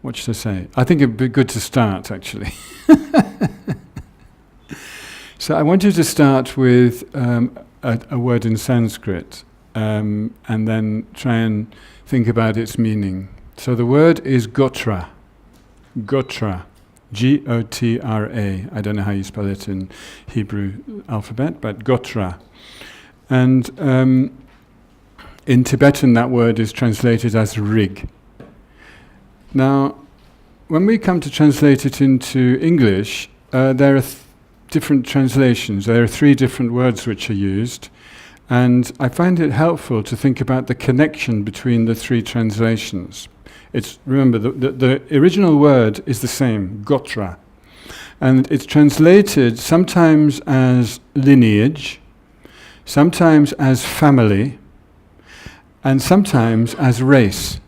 What should I say? I think it'd be good to start, actually. So I want you to start with a word in Sanskrit, and then try and think about its meaning. So the word is Gotra. Gotra. G-O-T-R-A. I don't know how you spell it in Hebrew alphabet, but Gotra. And in Tibetan that word is translated as Rig. Now, when we come to translate it into English, there are different translations. There are 3 different words which are used, and I find it helpful to think about the connection between the 3 translations. Remember, the original word is the same, Gotra, and it's translated sometimes as lineage, sometimes as family, and sometimes as race.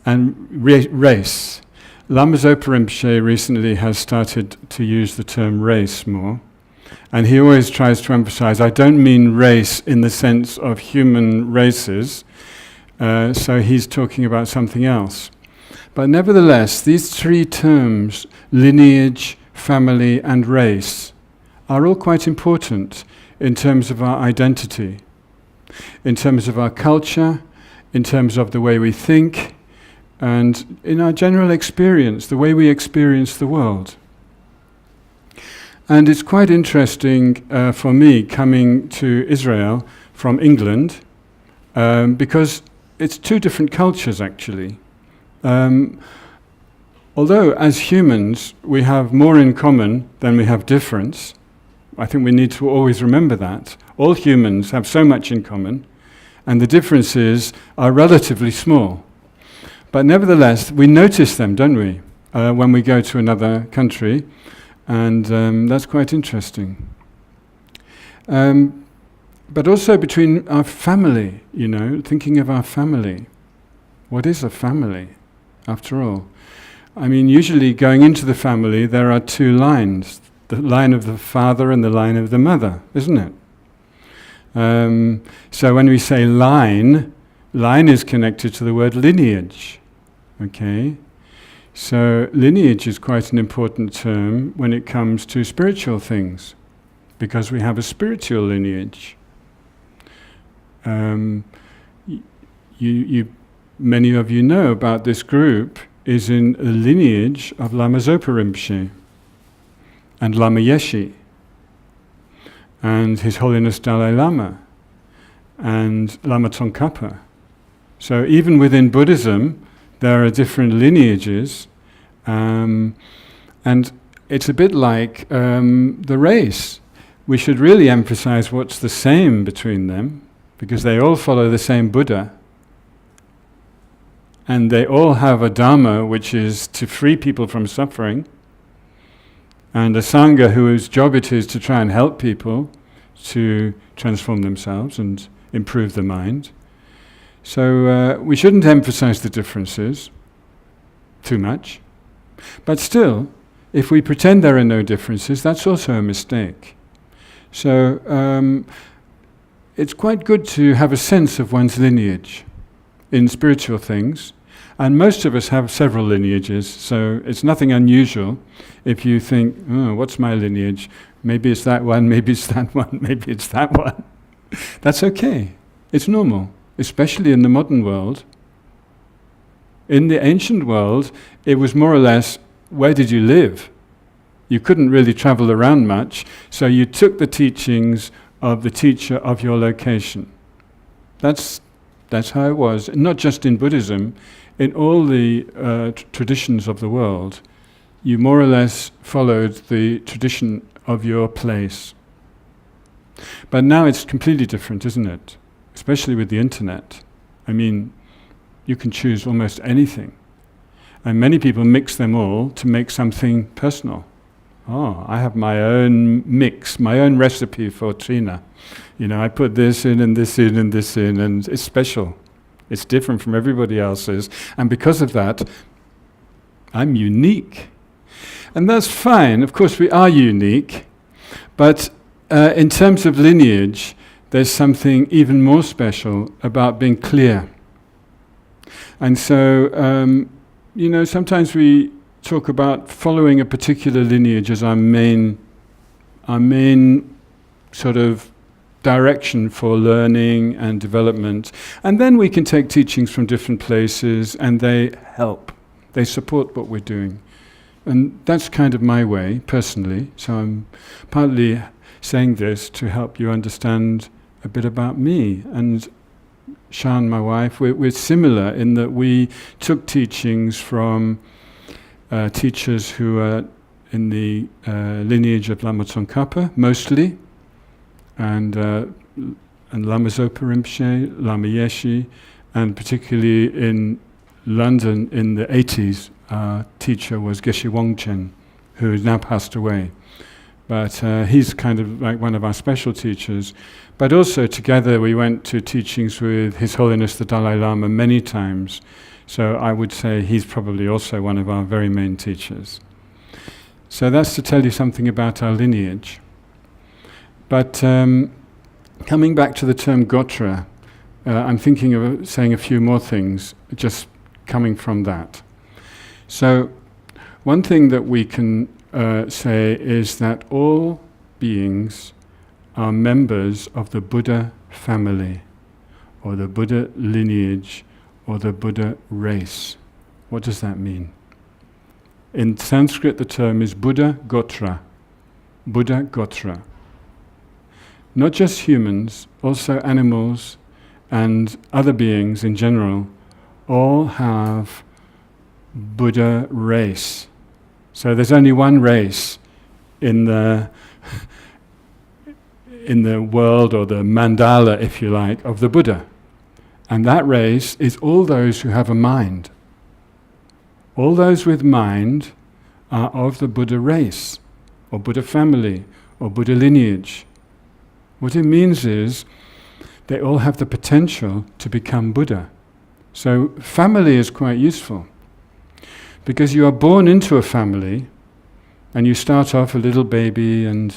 And race. Lama Zopa Rinpoche recently has started to use the term race more, and he always tries to emphasize, I don't mean race in the sense of human races, so he's talking about something else. But nevertheless, these 3 terms, lineage, family, and race, are all quite important in terms of our identity, in terms of our culture, in terms of the way we think, and in our general experience, the way we experience the world. And it's quite interesting for me coming to Israel from England, because it's 2 different cultures actually. Although as humans we have more in common than we have difference, I think we need to always remember that. All humans have so much in common, and the differences are relatively small. But nevertheless, we notice them, don't we, when we go to another country, and that's quite interesting. But also between our family, thinking of our family. What is a family, after all? I mean, usually going into the family, there are 2 lines, the line of the father and the line of the mother, isn't it? So when we say line is connected to the word lineage, okay? So lineage is quite an important term when it comes to spiritual things, because we have a spiritual lineage. Many of you know about this group is in the lineage of Lama Zopa Rinpoche and Lama Yeshe and His Holiness Dalai Lama and Lama Tsongkhapa. So even within Buddhism, there are different lineages, and it's a bit like the race. We should really emphasize what's the same between them, because they all follow the same Buddha, and they all have a Dharma which is to free people from suffering, and a Sangha whose job it is to try and help people to transform themselves and improve the mind. So we shouldn't emphasize the differences too much. But still, if we pretend there are no differences, that's also a mistake. So it's quite good to have a sense of one's lineage in spiritual things. And most of us have several lineages, so it's nothing unusual if you think, oh, what's my lineage? Maybe it's that one, maybe it's that one, maybe it's that one. That's okay. It's normal, especially in the modern world. In the ancient world, it was more or less, where did you live? You couldn't really travel around much, so you took the teachings of the teacher of your location. That's how it was, not just in Buddhism. In all the traditions of the world, you more or less followed the tradition of your place. But now it's completely different, isn't it? Especially with the internet. I mean, you can choose almost anything. And many people mix them all to make something personal. Oh, I have my own mix, my own recipe for Trina. I put this in and this in and this in, and it's special. It's different from everybody else's, and because of that, I'm unique. And that's fine, of course we are unique, but in terms of lineage, there's something even more special about being clear. And so sometimes we talk about following a particular lineage as our main sort of direction for learning and development. And then we can take teachings from different places and they help. They support what we're doing. And that's kind of my way, personally. So I'm partly saying this to help you understand a bit about me. And Shan, my wife, we're similar in that we took teachings from teachers who are in the lineage of Lama Tsongkhapa, mostly, and Lama Zopa Rinpoche, Lama Yeshe, and particularly in London in the 80s, our teacher was Geshe Wangchen, who has now passed away. But he's kind of like one of our special teachers. But also together we went to teachings with His Holiness the Dalai Lama many times. So I would say he's probably also one of our very main teachers. So that's to tell you something about our lineage. But coming back to the term Gotra, I'm thinking of saying a few more things just coming from that. So one thing that we can say is that all beings are members of the Buddha family, or the Buddha lineage, or the Buddha race. What does that mean? In Sanskrit the term is Buddha Gotra. Buddha Gotra. Not just humans, also animals and other beings in general all have Buddha race. So there's only one race in the world, or the mandala, if you like, of the Buddha. And that race is all those who have a mind. All those with mind are of the Buddha race, or Buddha family, or Buddha lineage. What it means is they all have the potential to become Buddha. So family is quite useful, because you are born into a family and you start off a little baby and,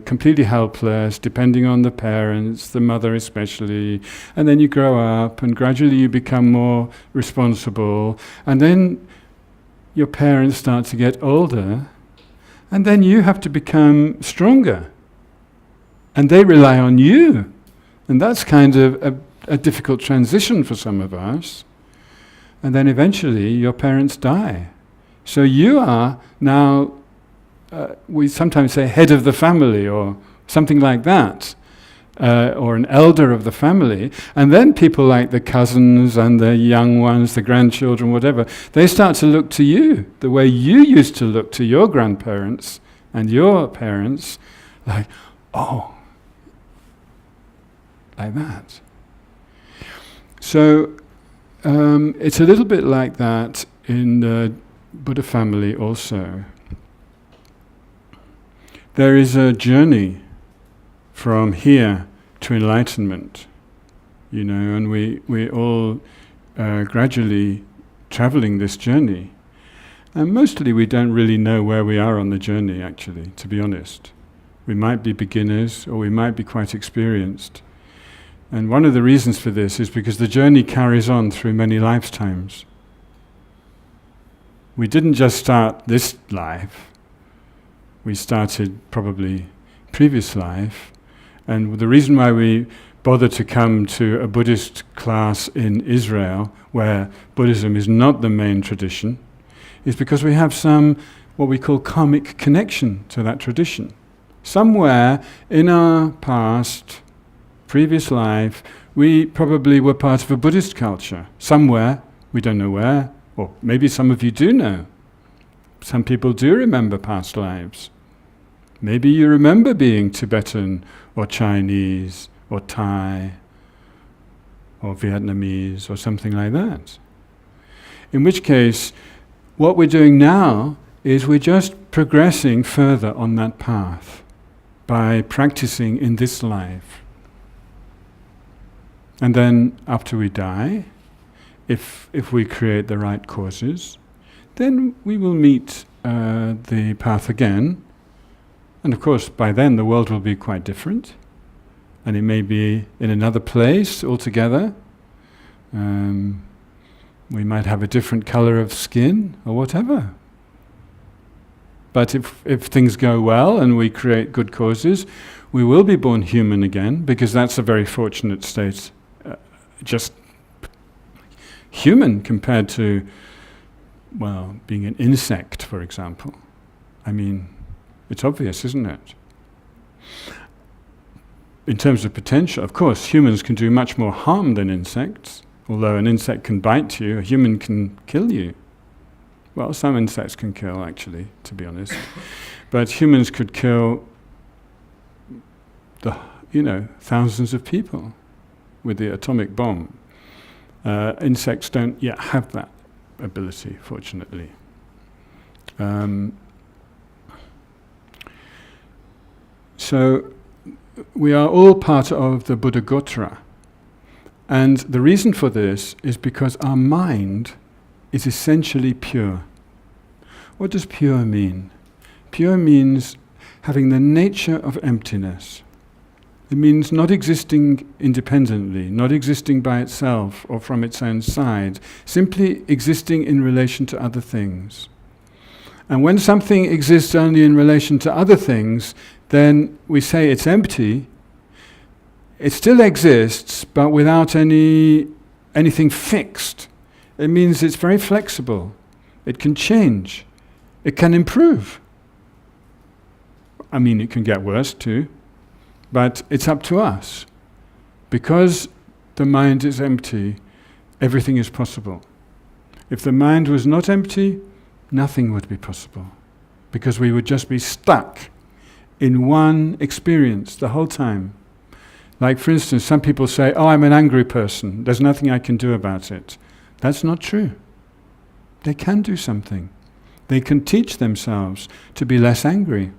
completely helpless, depending on the parents, the mother especially, and then you grow up and gradually you become more responsible, and then your parents start to get older, and then you have to become stronger, and they rely on you. And that's kind of a difficult transition for some of us. And then eventually your parents die. So you are now, we sometimes say head of the family or something like that, or an elder of the family. And then people like the cousins and the young ones, the grandchildren, whatever, they start to look to you the way you used to look to your grandparents and your parents, like, oh, like that. So it's a little bit like that in the Buddha family also. There is a journey from here to enlightenment, and we're all gradually traveling this journey. And mostly we don't really know where we are on the journey, actually, to be honest. We might be beginners or we might be quite experienced. And one of the reasons for this is because the journey carries on through many lifetimes. We didn't just start this life. We started probably previous life. And the reason why we bother to come to a Buddhist class in Israel, where Buddhism is not the main tradition, is because we have some, what we call karmic connection to that tradition. Somewhere in our past, previous life, we probably were part of a Buddhist culture. Somewhere, we don't know where, or maybe some of you do know. Some people do remember past lives. Maybe you remember being Tibetan, or Chinese, or Thai, or Vietnamese, or something like that. In which case, what we're doing now is we're just progressing further on that path by practicing in this life. And then after we die, if we create the right causes, then we will meet the path again. And of course, by then the world will be quite different. And it may be in another place altogether. We might have a different color of skin or whatever. But if things go well and we create good causes, we will be born human again, because that's a very fortunate state. Just human compared to, well, being an insect, for example. I mean, it's obvious, isn't it? In terms of potential, of course, humans can do much more harm than insects. Although an insect can bite you, a human can kill you. Well, some insects can kill, actually, to be honest. But humans could kill thousands of people with the atomic bomb. Insects don't yet have that ability, fortunately. So we are all part of the Buddha Gotra. And the reason for this is because our mind is essentially pure. What does pure mean? Pure means having the nature of emptiness. It means not existing independently, not existing by itself or from its own side, simply existing in relation to other things. And when something exists only in relation to other things, then we say it's empty. It still exists, but without anything fixed. It means it's very flexible. It can change. It can improve. I mean, it can get worse too, but it's up to us. Because the mind is empty, everything is possible. If the mind was not empty, nothing would be possible, because we would just be stuck in one experience the whole time. Like, for instance, some people say, oh, I'm an angry person, there's nothing I can do about it. That's not true. They can do something. They can teach themselves to be less angry.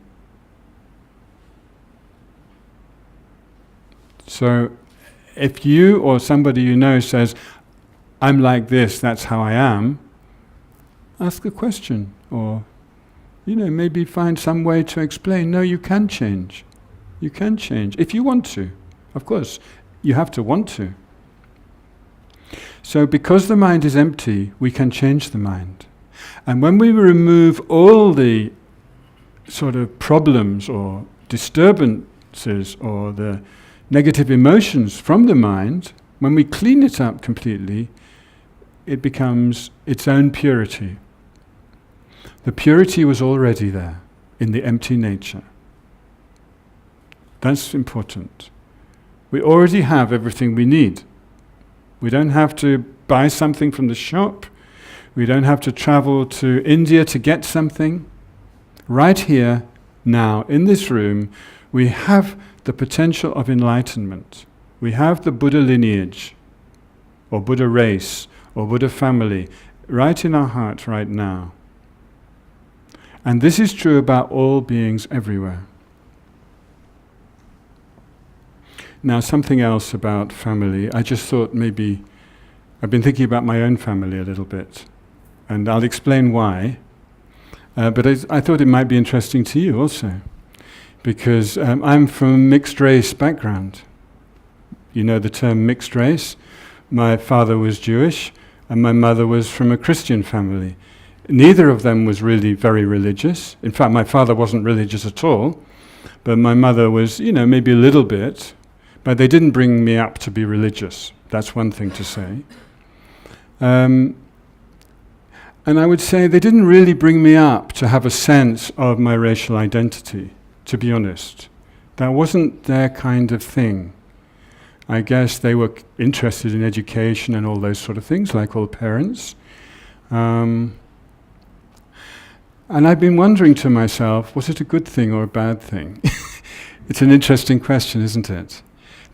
So, if you or somebody you know says, I'm like this, that's how I am, ask a question, or maybe find some way to explain, no, you can change. You can change, if you want to. Of course, you have to want to. So because the mind is empty, we can change the mind. And when we remove all the sort of problems or disturbances or the negative emotions from the mind, when we clean it up completely, it becomes its own purity. The purity was already there in the empty nature. That's important. We already have everything we need. We don't have to buy something from the shop. We don't have to travel to India to get something. Right here, now, in this room, we have the potential of enlightenment. We have the Buddha lineage, or Buddha race, or Buddha family, right in our heart right now. And this is true about all beings everywhere. Now, something else about family. I just thought maybe, I've been thinking about my own family a little bit, and I'll explain why. But I thought it might be interesting to you also, because I'm from a mixed race background. You know the term mixed race? My father was Jewish, and my mother was from a Christian family. Neither of them was really very religious. In fact, my father wasn't religious at all, but my mother was, maybe a little bit. But they didn't bring me up to be religious. That's one thing to say. And I would say they didn't really bring me up to have a sense of my racial identity, to be honest. That wasn't their kind of thing. I guess they were interested in education and all those sort of things, like all parents. And I've been wondering to myself, was it a good thing or a bad thing? It's an interesting question, isn't it?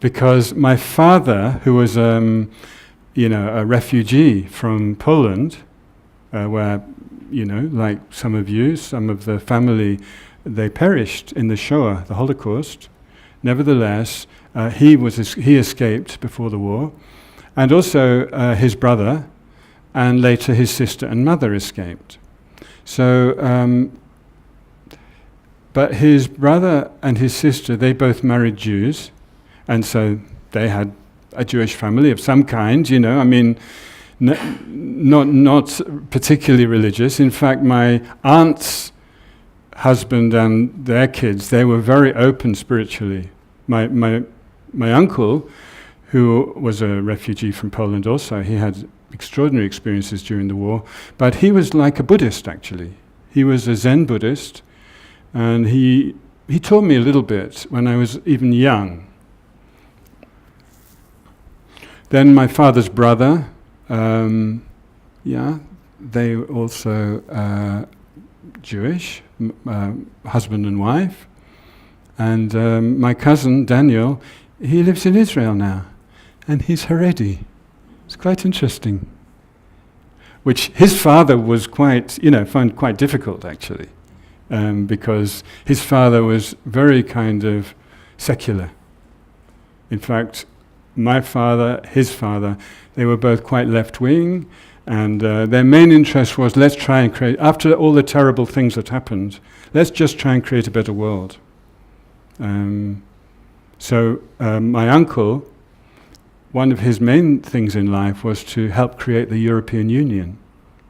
Because my father, who was a refugee from Poland, where, like some of you, some of the family, they perished in the Shoah, the Holocaust. Nevertheless, he escaped before the war, and also his brother, and later his sister and mother escaped. So, but his brother and his sister, they both married Jews. And so they had a Jewish family of some kind, not particularly religious. In fact, my aunt's husband and their kids, they were very open spiritually. My uncle, who was a refugee from Poland also, he had extraordinary experiences during the war, but he was like a Buddhist actually. He was a Zen Buddhist, and he taught me a little bit when I was even young. Then my father's brother, they also Jewish, husband and wife. And my cousin Daniel, he lives in Israel now, and he's Haredi. It's quite interesting. Which his father was found quite difficult actually, because his father was very kind of secular. In fact, my father, his father, they were both quite left-wing, and their main interest was, let's try and create, after all the terrible things that happened, let's just try and create a better world. So my uncle, one of his main things in life was to help create the European Union,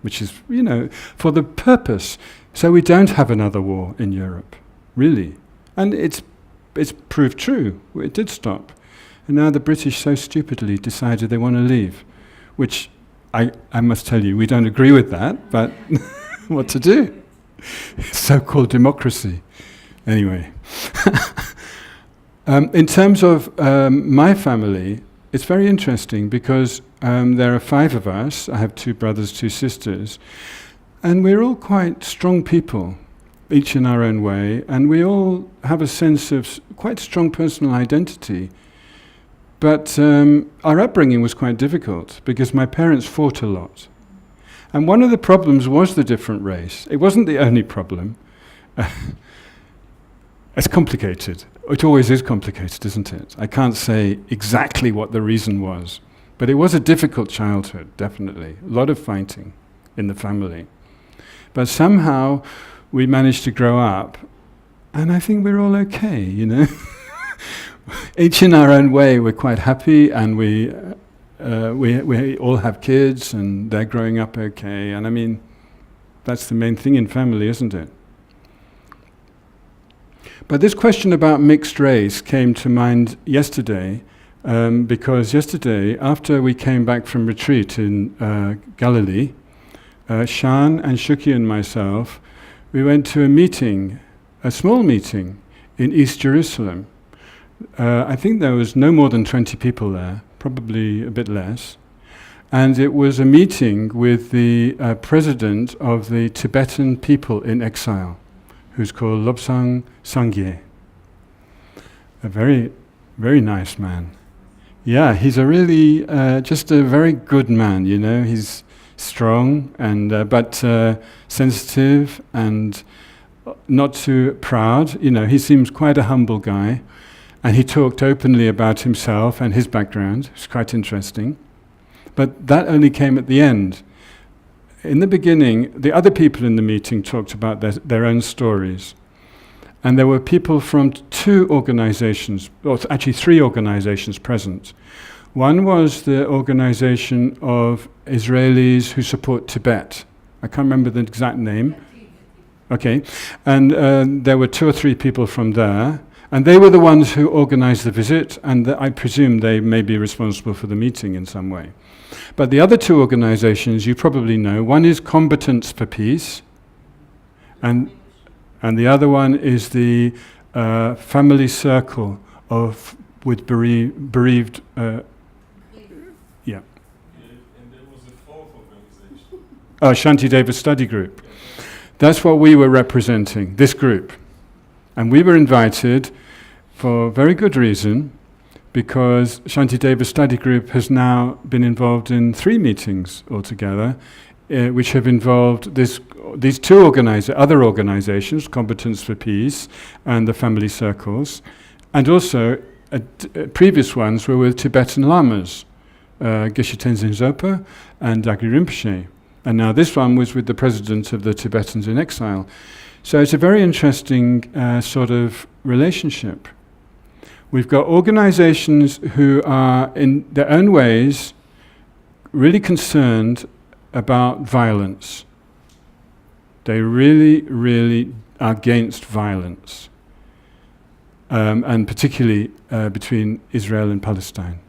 which is, for the purpose, so we don't have another war in Europe, really. And it's proved true, it did stop. And now the British so stupidly decided they want to leave, which I must tell you, we don't agree with that, but what to do? So-called democracy. Anyway. In terms of my family, it's very interesting because there are 5 of us. I have 2 brothers, 2 sisters, and we're all quite strong people, each in our own way, and we all have a sense of quite strong personal identity. But our upbringing was quite difficult because my parents fought a lot. And one of the problems was the different race. It wasn't the only problem. It's complicated. It always is complicated, isn't it? I can't say exactly what the reason was. But it was a difficult childhood, definitely. A lot of fighting in the family. But somehow we managed to grow up, and I think we're all okay, Each in our own way, we're quite happy, and we all have kids, and they're growing up okay. And I mean, that's the main thing in family, isn't it? But this question about mixed race came to mind yesterday, because yesterday, after we came back from retreat in Galilee, Shan and Shuki and myself, we went to a meeting, a small meeting, in East Jerusalem. I think there was no more than 20 people there, probably a bit less. And it was a meeting with the president of the Tibetan people in exile, who's called Lobsang Sangye. A very, very nice man. Yeah, he's a really, just a very good man, He's strong, and but sensitive and not too proud. He seems quite a humble guy. And he talked openly about himself and his background. It's quite interesting. But that only came at the end. In the beginning, the other people in the meeting talked about their own stories. And there were people from 2 organizations, or actually 3 organizations present. One was the organization of Israelis who support Tibet. I can't remember the exact name. Okay. And there were 2 or 3 people from there. And they were the ones who organized the visit, and I presume they may be responsible for the meeting in some way. But the other 2 organizations you probably know. One is Combatants for Peace, and the other one is the Family Circle with bereaved. Yeah. And there was a 4th organization. Shantideva Study Group. That's what we were representing, this group. And we were invited for very good reason, because Shantideva Study Group has now been involved in 3 meetings altogether, which have involved these 2 other organizations, Combatants for Peace and the Family Circles, and also previous ones were with Tibetan lamas, Geshe Tenzin Zopa and Dagri Rinpoche. And now this one was with the president of the Tibetans in exile. So it's a very interesting sort of relationship. We've got organizations who are, in their own ways, really concerned about violence. They really, really are against violence, and particularly between Israel and Palestine.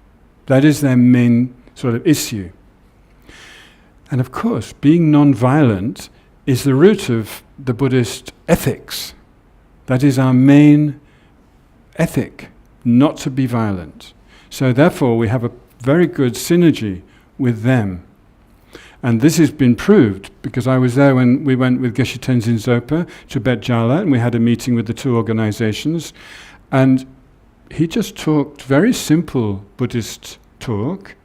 That is their main sort of issue. And of course, being non-violent is the root of the Buddhist ethics. That is our main ethic, not to be violent. So therefore, we have a very good synergy with them. And this has been proved, because I was there when we went with Geshe Tenzin Zopa to Bet Jala, and we had a meeting with the two organizations, and he just talked very simple Buddhist talk,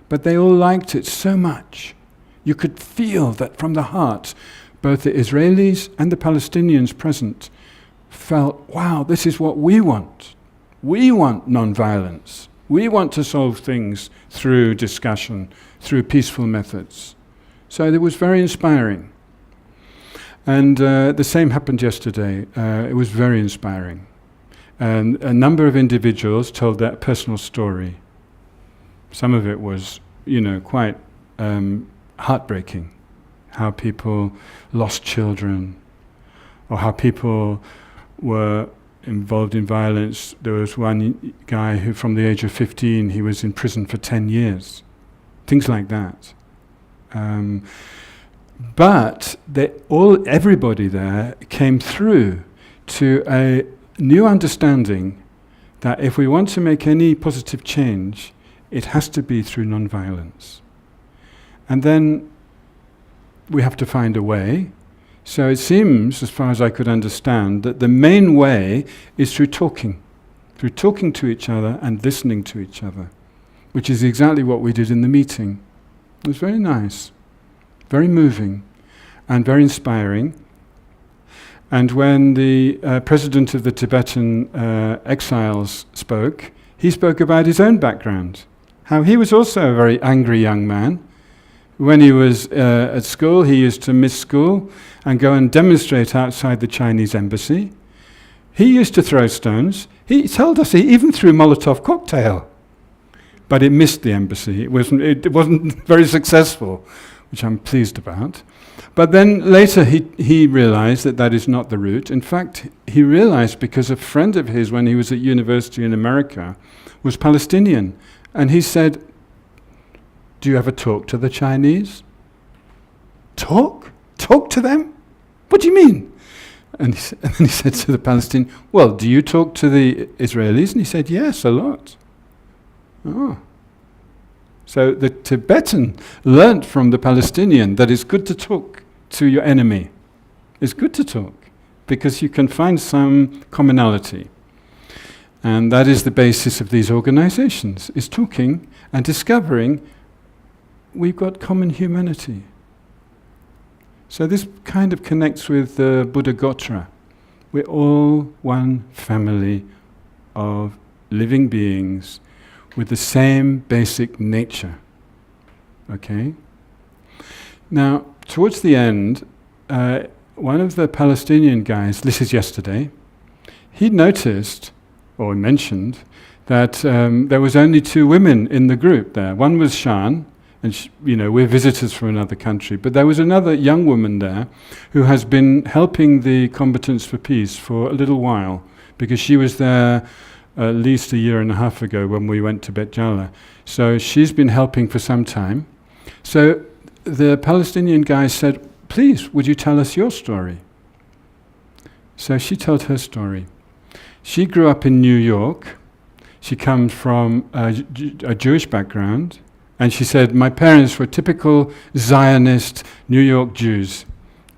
but they all liked it so much. You could feel that from the heart, both the Israelis and the Palestinians present felt, wow, this is what we want. We want non-violence. We want to solve things through discussion, through peaceful methods. So it was very inspiring. And the same happened yesterday. It was very inspiring. And a number of individuals told their personal story. Some of it was, quite heartbreaking. How people lost children, or how people were involved in violence. There was one guy who, from the age of 15, he was in prison for 10 years. Things like that. But everybody there came through to a new understanding that if we want to make any positive change, it has to be through non-violence. And then we have to find a way. So it seems, as far as I could understand, that the main way is through talking to each other and listening to each other, which is exactly what we did in the meeting. It was very nice, very moving, and very inspiring. And when the president of the Tibetan exiles spoke, he spoke about his own background, how he was also a very angry young man. When he was at school, he used to miss school and go and demonstrate outside the Chinese embassy. He used to throw stones. He told us he even threw Molotov cocktail, but it missed the embassy. It wasn't very successful, which I'm pleased about. But then later he realized that is not the route. In fact, he realized because a friend of his, when he was at university in America, was Palestinian. And he said, do you ever talk to the Chinese? Talk? Talk to them? What do you mean? And then he said to the Palestinian, well, do you talk to the Israelis? And he said, yes, a lot. Oh. So the Tibetan learnt from the Palestinian that it's good to talk to your enemy. It's good to talk, because you can find some commonality. And that is the basis of these organizations, is talking and discovering we've got common humanity. So this kind of connects with the Buddha Gotra. We're all one family of living beings with the same basic nature. Okay? Now, towards the end, one of the Palestinian guys, this is yesterday, he noticed, or mentioned, that there was only 2 women in the group there. One was Shan, and we're visitors from another country, but there was another young woman there who has been helping the combatants for peace for a little while, because she was there at least a year and a half ago when we went to Bet Jala. So she's been helping for some time. So the Palestinian guy said, please, would you tell us your story? So she told her story. She grew up in New York. She comes from a Jewish background. And she said, my parents were typical Zionist New York Jews.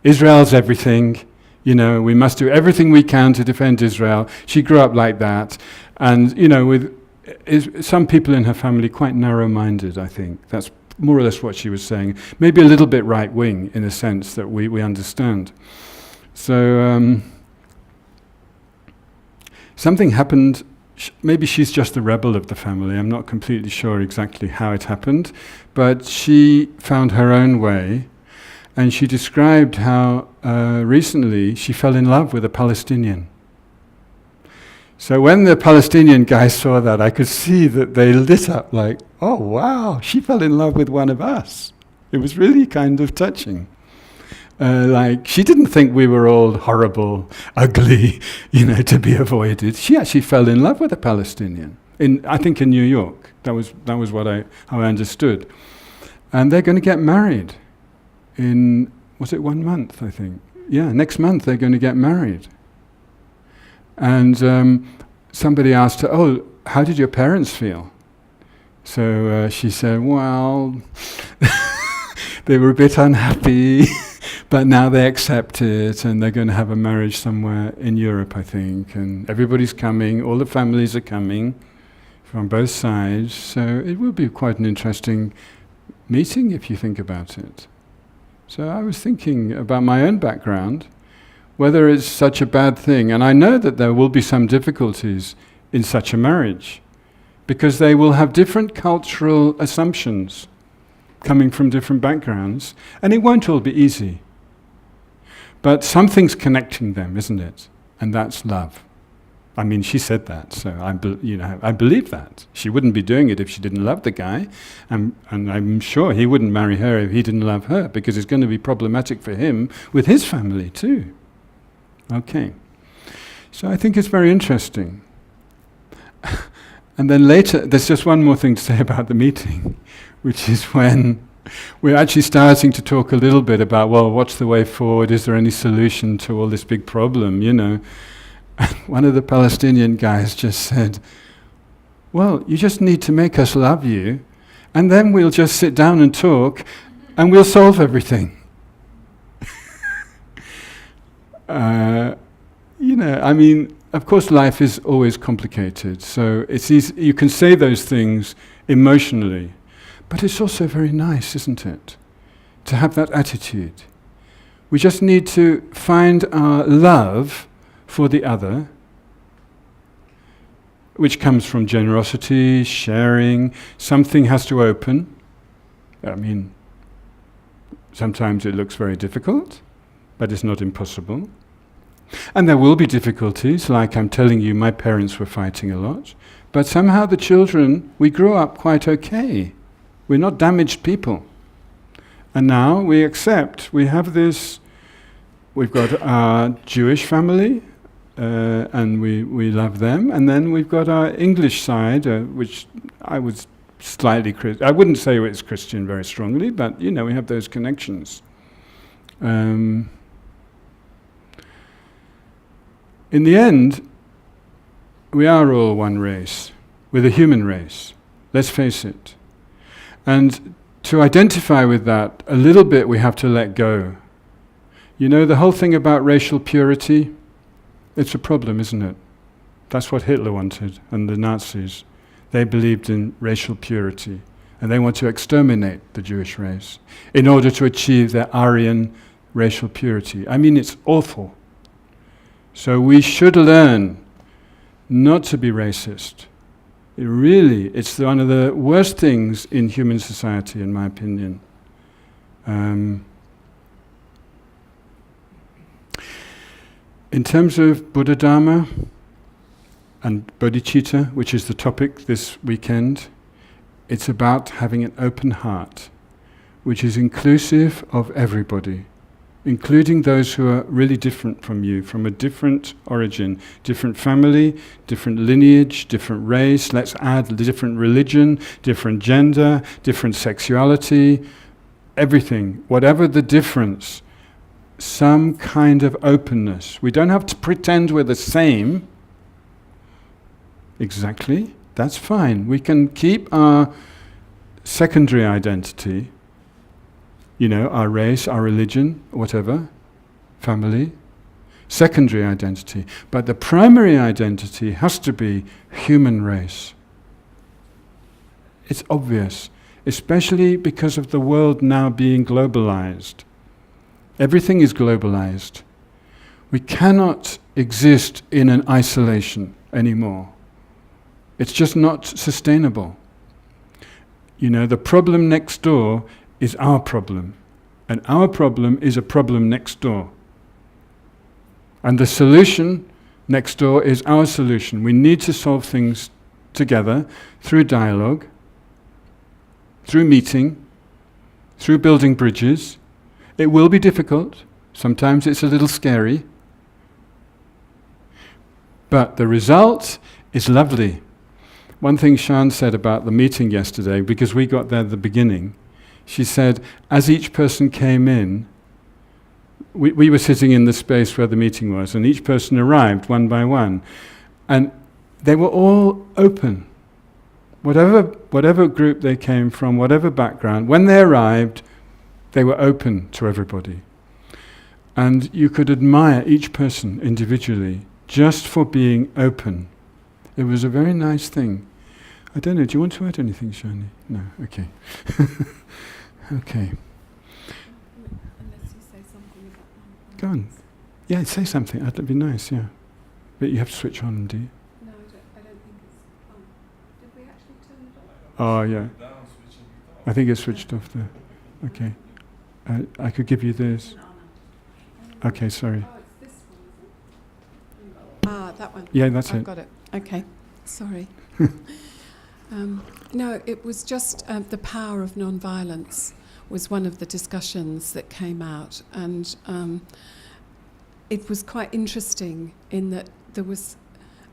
Israel's everything. We must do everything we can to defend Israel. She grew up like that. And, with some people in her family quite narrow-minded, I think. That's more or less what she was saying. Maybe a little bit right-wing in a sense that we understand. So something happened. Maybe she's just the rebel of the family. I'm not completely sure exactly how it happened. But she found her own way. And she described how recently she fell in love with a Palestinian. So when the Palestinian guys saw that, I could see that they lit up like, oh wow, she fell in love with one of us. It was really kind of touching. Like, she didn't think we were all horrible, ugly, to be avoided. She actually fell in love with a Palestinian, I think in New York. That was how I understood. And they're going to get married in, was it 1 month, I think? Yeah, next month they're going to get married. And somebody asked her, oh, how did your parents feel? So she said, well, they were a bit unhappy. But now they accept it, and they're going to have a marriage somewhere in Europe, I think. And everybody's coming, all the families are coming from both sides. So it will be quite an interesting meeting if you think about it. So I was thinking about my own background, whether it's such a bad thing. And I know that there will be some difficulties in such a marriage, because they will have different cultural assumptions coming from different backgrounds, and it won't all be easy. But something's connecting them, isn't it? And that's love. I mean, she said that, so I believe that. She wouldn't be doing it if she didn't love the guy, and I'm sure he wouldn't marry her if he didn't love her, because it's going to be problematic for him with his family too. Okay. So I think it's very interesting. And then later, there's just one more thing to say about the meeting, which is when we're actually starting to talk a little bit about, well, what's the way forward? Is there any solution to all this big problem, And one of the Palestinian guys just said, well, you just need to make us love you, and then we'll just sit down and talk, and we'll solve everything. I mean, of course life is always complicated, so it's easy, you can say those things emotionally, but it's also very nice, isn't it, to have that attitude. We just need to find our love for the other, which comes from generosity, sharing. Something has to open. I mean, sometimes it looks very difficult, but it's not impossible. And there will be difficulties, like I'm telling you, my parents were fighting a lot, but somehow the children, we grew up quite okay. We're not damaged people. And now we accept, we have this, we've got our Jewish family, and we love them, and then we've got our English side, which I was slightly, I wouldn't say it's Christian very strongly, but we have those connections. In the end, we are all one race. We're the human race. Let's face it. And to identify with that, a little bit we have to let go. The whole thing about racial purity, it's a problem, isn't it? That's what Hitler wanted, and the Nazis. They believed in racial purity, and they want to exterminate the Jewish race in order to achieve their Aryan racial purity. I mean, it's awful. So we should learn not to be racist. It's one of the worst things in human society, in my opinion. In terms of Buddha Dharma and Bodhichitta, which is the topic this weekend, it's about having an open heart, which is inclusive of everybody, including those who are really different from you, from a different origin, different family, different lineage, different race, let's add different religion, different gender, different sexuality, everything, whatever the difference, some kind of openness. We don't have to pretend we're the same. Exactly, that's fine. We can keep our secondary identity, our race, our religion, whatever, family, secondary identity. But the primary identity has to be human race. It's obvious, especially because of the world now being globalized. Everything is globalized. We cannot exist in an isolation anymore. It's just not sustainable. The problem next door is our problem, and our problem is a problem next door. And the solution next door is our solution. We need to solve things together through dialogue, through meeting, through building bridges. It will be difficult. Sometimes it's a little scary. But the result is lovely. One thing Shan said about the meeting yesterday, because we got there at the beginning, she said, as each person came in, we were sitting in the space where the meeting was, and each person arrived one by one. And they were all open. Whatever group they came from, whatever background, when they arrived, they were open to everybody. And you could admire each person individually just for being open. It was a very nice thing. I don't know, do you want to add anything, Shani? No, okay. Okay. Unless you say something about Go on. Yeah, say something. That'd be nice, yeah. But you have to switch on, do you? No, I don't think it's on. Did we actually turn it off? Oh, yeah. I think it's switched off there. Okay. I could give you this. Okay, sorry. Oh, it's this one, isn't it? Ah, that one. Yeah, that's I've it. got it. Okay, sorry. No, it was just the power of non-violence was one of the discussions that came out, and it was quite interesting in that there was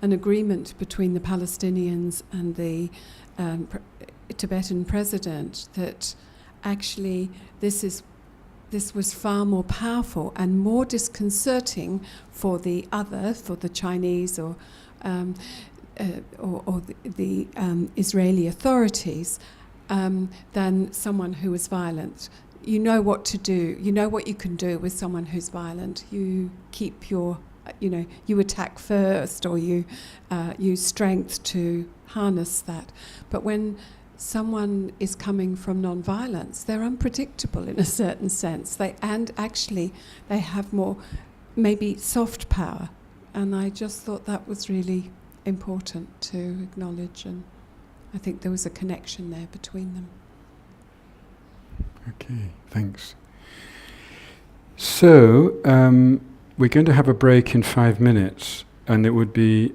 an agreement between the Palestinians and the Tibetan president that actually this was far more powerful and more disconcerting for the other, for the Chinese or the Israeli authorities than someone who was violent. You know what to do. You know what you can do with someone who's violent. You keep your, you attack first, or you use strength to harness that. But when someone is coming from non-violence, they're unpredictable in a certain sense. They have more, maybe soft power. And I just thought that was really important to acknowledge, and I think there was a connection there between them. Okay, thanks. So, we're going to have a break in 5 minutes, and it would be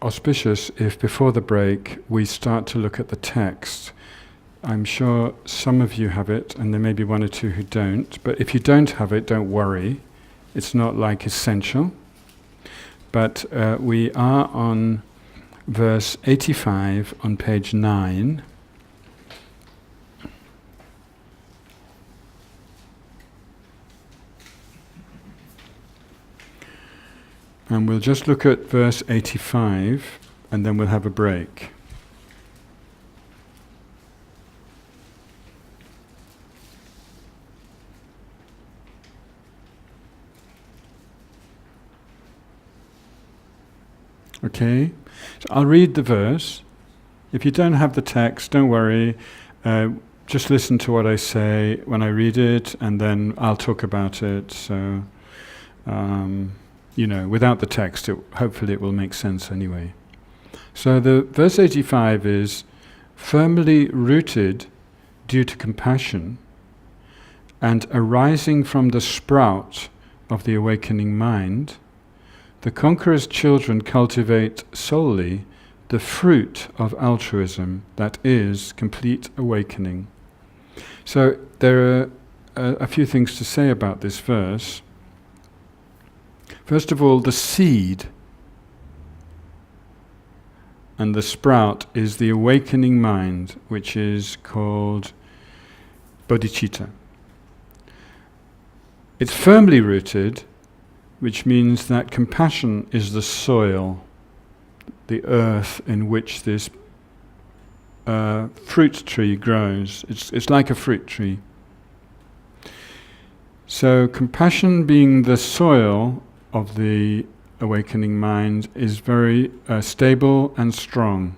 auspicious if before the break we start to look at the text. I'm sure some of you have it, and there may be one or two who don't, but if you don't have it, don't worry. It's not like essential. But we are on verse 85 on page 9. And we'll just look at verse 85, and then we'll have a break. Okay, so I'll read the verse. If you don't have the text, don't worry. Just listen to what I say when I read it, and then I'll talk about it. So, without the text, hopefully it will make sense anyway. So the verse 85 is, firmly rooted due to compassion and arising from the sprout of the awakening mind, the conqueror's children cultivate solely the fruit of altruism, that is, complete awakening. So there are a few things to say about this verse. First of all, the seed and the sprout is the awakening mind, which is called Bodhichitta. It's firmly rooted, which means that compassion is the soil, the earth in which this fruit tree grows. It's like a fruit tree. So compassion being the soil of the awakening mind is very stable and strong.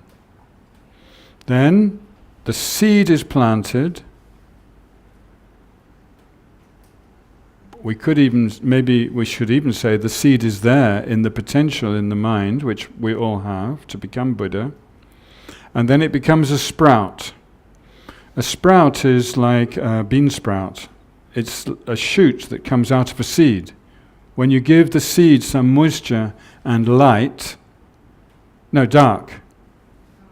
Then the seed is planted. We should even say the seed is there in the potential in the mind, which we all have, to become Buddha. And then it becomes a sprout. A sprout is like a bean sprout. It's a shoot that comes out of a seed. When you give the seed some moisture and light, dark.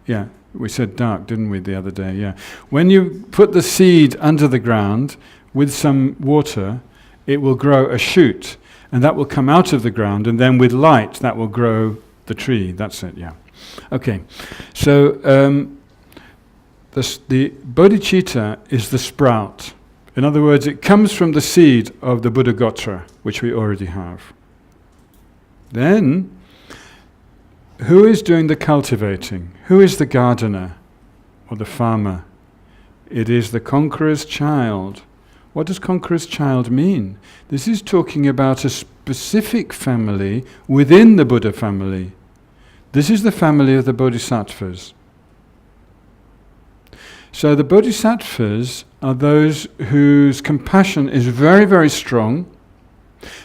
Yeah, We said dark, didn't we, the other day? Yeah. When you put the seed under the ground with some water, it will grow a shoot, and that will come out of the ground, and then with light, that will grow the tree. That's it, yeah. Okay, so the bodhicitta is the sprout. In other words, it comes from the seed of the Buddha Gotra, which we already have. Then, who is doing the cultivating? Who is the gardener or the farmer? It is the conqueror's child. What does conqueror's child mean? This is talking about a specific family within the Buddha family. This is the family of the bodhisattvas. So the bodhisattvas are those whose compassion is very, very strong,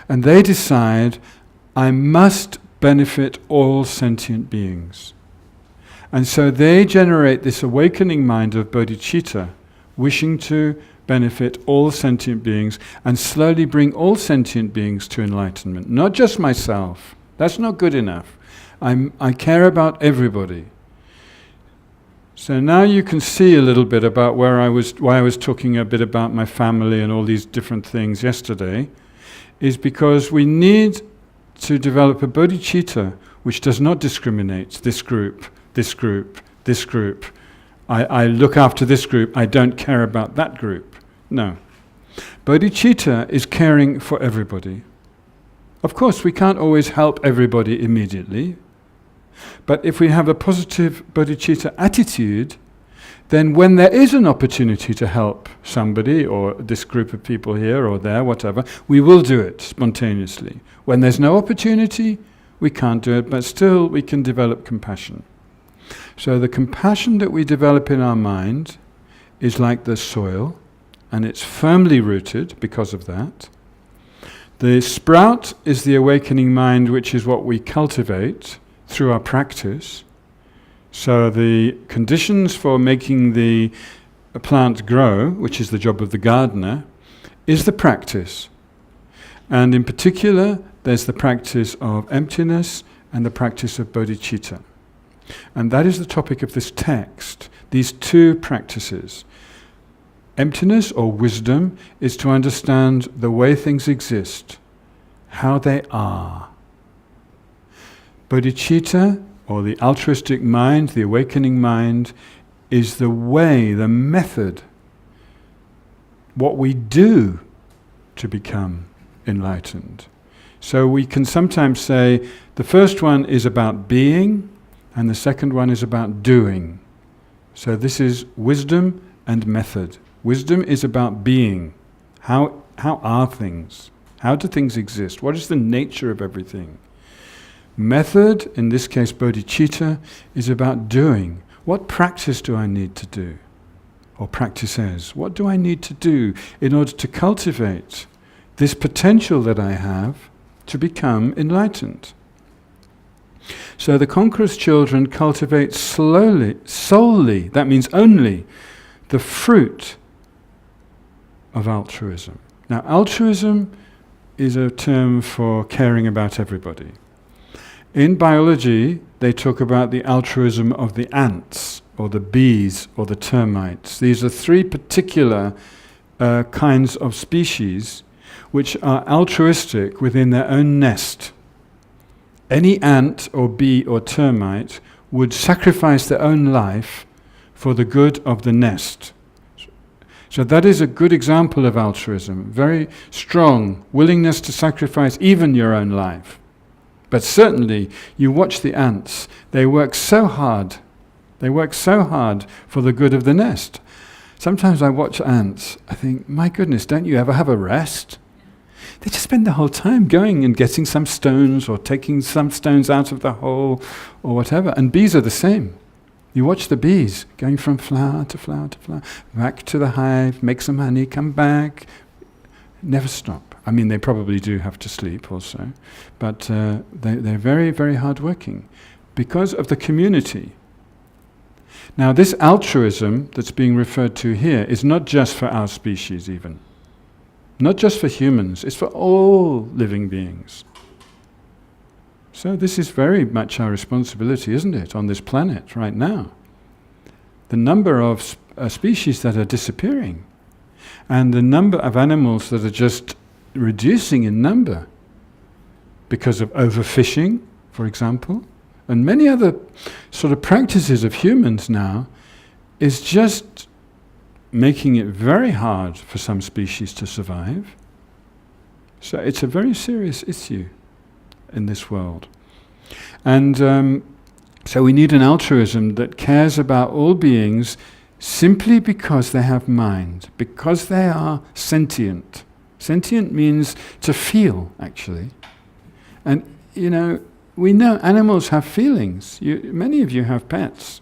and they decide, I must benefit all sentient beings. And so they generate this awakening mind of bodhicitta, wishing to benefit all sentient beings and slowly bring all sentient beings to enlightenment. Not just myself. That's not good enough. I care about everybody. So now you can see a little bit about why I was talking a bit about my family and all these different things yesterday, is because we need to develop a bodhicitta which does not discriminate this group, this group, this group. I look after this group, I don't care about that group. No. Bodhicitta is caring for everybody. Of course, we can't always help everybody immediately, but if we have a positive bodhicitta attitude, then when there is an opportunity to help somebody or this group of people here or there, whatever, we will do it spontaneously. When there's no opportunity, we can't do it, but still we can develop compassion. So the compassion that we develop in our mind is like the soil, and it's firmly rooted because of that. The sprout is the awakening mind, which is what we cultivate through our practice. So the conditions for making the plant grow, which is the job of the gardener, is the practice. And in particular, there's the practice of emptiness and the practice of bodhicitta. And that is the topic of this text, these two practices. Emptiness or wisdom is to understand the way things exist, how they are. Bodhicitta, or the altruistic mind, the awakening mind, is the way, the method, what we do to become enlightened. So we can sometimes say the first one is about being, and the second one is about doing. So this is wisdom and method. Wisdom is about being. How are things? How do things exist? What is the nature of everything? Method, in this case bodhicitta, is about doing. What practice do I need to do? Or practices. What do I need to do in order to cultivate this potential that I have to become enlightened? So the conqueror's children cultivate slowly, solely, that means only, the fruit of altruism. Now, altruism is a term for caring about everybody. In biology, they talk about the altruism of the ants, or the bees, or the termites. These are three particular kinds of species which are altruistic within their own nest. Any ant or bee or termite would sacrifice their own life for the good of the nest. So that is a good example of altruism, very strong willingness to sacrifice even your own life. But certainly, you watch the ants, they work so hard for the good of the nest. Sometimes I watch ants, I think, my goodness, don't you ever have a rest? They just spend the whole time going and getting some stones or taking some stones out of the hole or whatever. And bees are the same. You watch the bees going from flower to flower to flower, back to the hive, make some honey, come back, never stop. I mean, they probably do have to sleep also, but they're very, very hard-working because of the community. Now, this altruism that's being referred to here is not just for our species even. Not just for humans, it's for all living beings. So this is very much our responsibility, isn't it, on this planet right now? the number of species that are disappearing, and the number of animals that are just reducing in number because of overfishing, for example, and many other sort of practices of humans now, is just making it very hard for some species to survive. So it's a very serious issue in this world. And so we need an altruism that cares about all beings simply because they have mind, because they are sentient. Sentient means to feel, actually. And, you know, we know animals have feelings. Many of you have pets.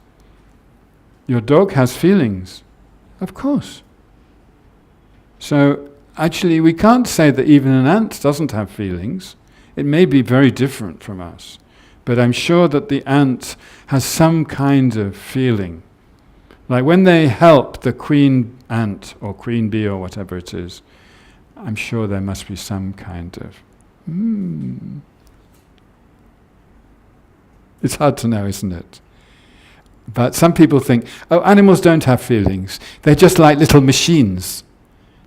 Your dog has feelings. Of course. So, actually, we can't say that even an ant doesn't have feelings. It may be very different from us. But I'm sure that the ant has some kind of feeling. Like when they help the queen ant, or queen bee, or whatever it is, I'm sure there must be some kind of... It's hard to know, isn't it? But some people think, oh, animals don't have feelings. They're just like little machines.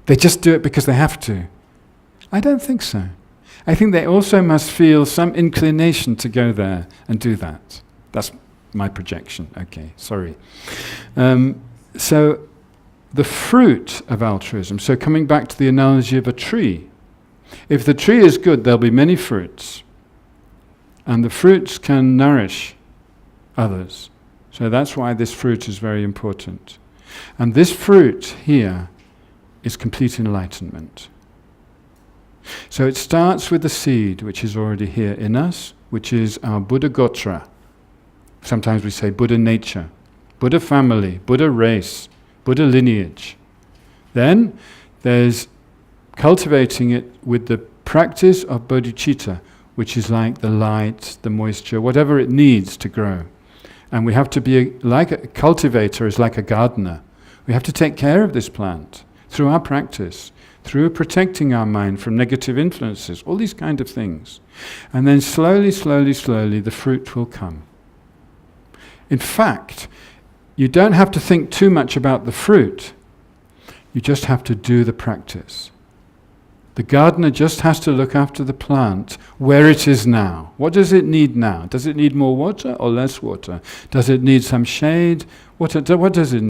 They just do it because they have to. I don't think so. I think they also must feel some inclination to go there and do that. That's my projection. Okay, sorry. So the fruit of altruism, so coming back to the analogy of a tree, if the tree is good, there'll be many fruits. And the fruits can nourish others. So that's why this fruit is very important. And this fruit here is complete enlightenment. So it starts with the seed, which is already here in us, which is our Buddha Gotra. Sometimes we say Buddha nature, Buddha family, Buddha race, Buddha lineage. Then there's cultivating it with the practice of bodhicitta, which is like the light, the moisture, whatever it needs to grow. And we have to be like a cultivator is like a gardener. We have to take care of this plant through our practice, through protecting our mind from negative influences, all these kind of things. And then slowly, slowly, slowly, the fruit will come. In fact, you don't have to think too much about the fruit. You just have to do the practice. The gardener just has to look after the plant where it is now. What does it need now? Does it need more water or less water? Does it need some shade? What does it need?